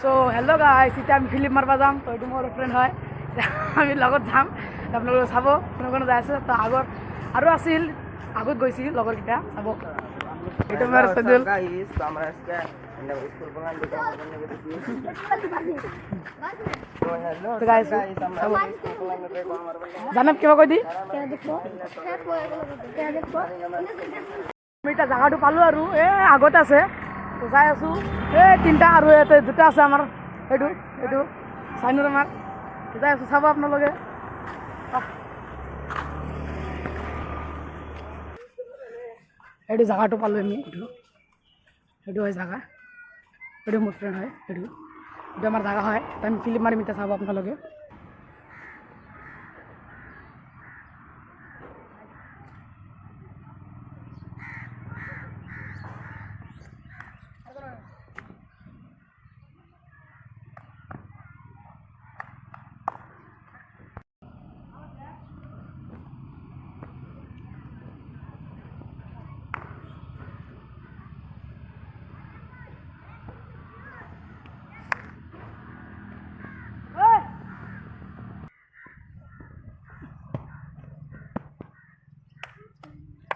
So hello' গাইছ, এতিয়া আমি ফিল্ম মাৰিব যাম। তো এইটো মোৰ ফ্ৰেণ্ড হয়, আমি লগত যাম। আপোনালোকে চাব কোনে কোনে যাই আছে। তো আগত আৰু আছিল, আগত গৈছিল লগৰকেইটা চাব। এইটো আমাৰ চেডুল। জানাব কিবা কৈ দি আমি এতিয়া জাগাটো পালোঁ আৰু আগত আছে। তো যাই আছোঁ। তিনিটা আৰু ইয়াতে দুটা আছে আমাৰ। এইটো চাইনুৰ আমাৰ যাই আছোঁ, চাব আপোনালোকে। এইটো জাগাটো পালোঁ আমি। এইটো হয় জাগা, এইটো মোৰ ফ্ৰেণ্ড হয়। এইটো আমাৰ জাগা হয়। আমি ফিল্ম মাৰিম এতিয়া, চাব আপোনালোকে।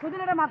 Sudah ada mar,